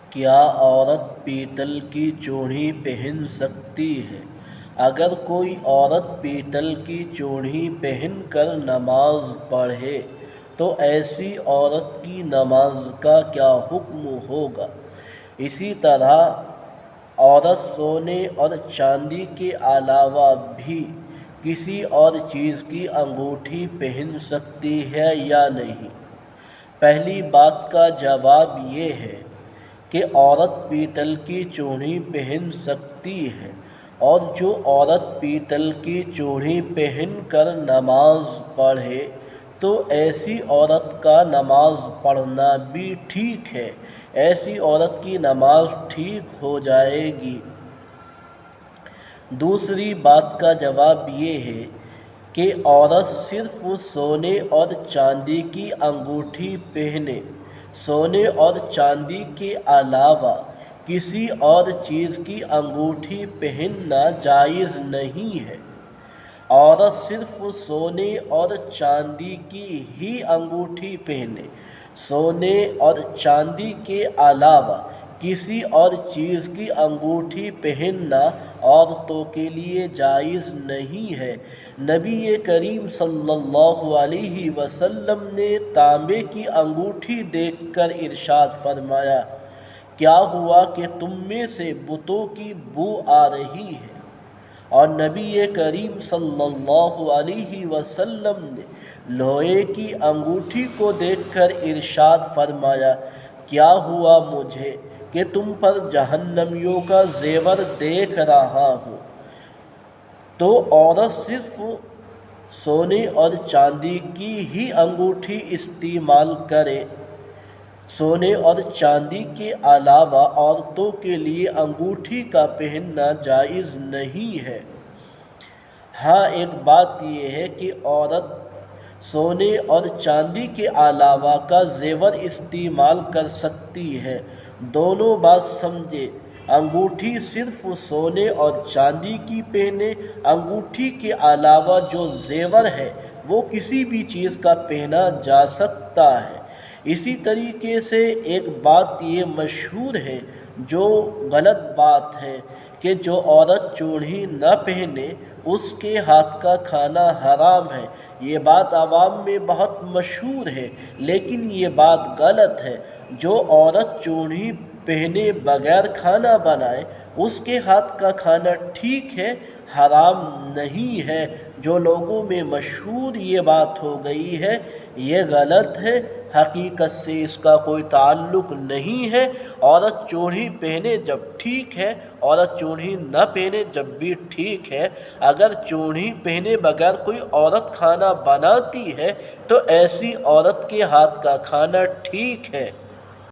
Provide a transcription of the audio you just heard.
کیا عورت پیتل کی چوڑی پہن سکتی ہے؟ اگر کوئی عورت پیتل کی چوڑی پہن کر نماز پڑھے تو ایسی عورت کی نماز کا کیا حکم ہوگا؟ اسی طرح عورت سونے اور چاندی کے علاوہ بھی کسی اور چیز کی انگوٹھی پہن سکتی ہے یا نہیں؟ پہلی بات کا جواب یہ ہے کہ عورت پیتل کی چوڑی پہن سکتی ہے، اور جو عورت پیتل کی چوڑی پہن کر نماز پڑھے تو ایسی عورت کا نماز پڑھنا بھی ٹھیک ہے، ایسی عورت کی نماز ٹھیک ہو جائے گی۔ دوسری بات کا جواب یہ ہے کہ عورت صرف سونے اور چاندی کی انگوٹھی پہنے، سونے اور چاندی کے علاوہ کسی اور چیز کی انگوٹھی پہننا جائز نہیں ہے۔ عورت صرف سونے اور چاندی کی ہی انگوٹھی پہنے، سونے اور چاندی کے علاوہ کسی اور چیز کی انگوٹھی پہننا عورتوں کے لیے جائز نہیں ہے۔ نبی کریم صلی اللہ علیہ وسلم نے تانبے کی انگوٹھی دیکھ کر ارشاد فرمایا، کیا ہوا کہ تم میں سے بتوں کی بو آ رہی ہے؟ اور نبی کریم صلی اللہ علیہ وسلم نے لوہے کی انگوٹھی کو دیکھ کر ارشاد فرمایا، کیا ہوا مجھے کہ تم پر جہنمیوں کا زیور دیکھ رہا ہوں؟ تو عورت صرف سونے اور چاندی کی ہی انگوٹھی استعمال کرے، سونے اور چاندی کے علاوہ عورتوں کے لیے انگوٹھی کا پہننا جائز نہیں ہے۔ ہاں، ایک بات یہ ہے کہ عورت سونے اور چاندی کے علاوہ کا زیور استعمال کر سکتی ہے۔ دونوں بات سمجھے، انگوٹھی صرف سونے اور چاندی کی پہنے، انگوٹھی کے علاوہ جو زیور ہے وہ کسی بھی چیز کا پہنا جا سکتا ہے۔ اسی طریقے سے ایک بات یہ مشہور ہے جو غلط بات ہے کہ جو عورت چوڑی نہ پہنے اس کے ہاتھ کا کھانا حرام ہے۔ یہ بات عوام میں بہت مشہور ہے، لیکن یہ بات غلط ہے۔ جو عورت چوڑی پہنے بغیر کھانا بنائے اس کے ہاتھ کا کھانا ٹھیک ہے، حرام نہیں ہے۔ جو لوگوں میں مشہور یہ بات ہو گئی ہے یہ غلط ہے، حقیقت سے اس کا کوئی تعلق نہیں ہے۔ عورت چوڑی پہنے جب ٹھیک ہے، عورت چوڑی نہ پہنے جب بھی ٹھیک ہے۔ اگر چوڑی پہنے بغیر کوئی عورت کھانا بناتی ہے تو ایسی عورت کے ہاتھ کا کھانا ٹھیک ہے۔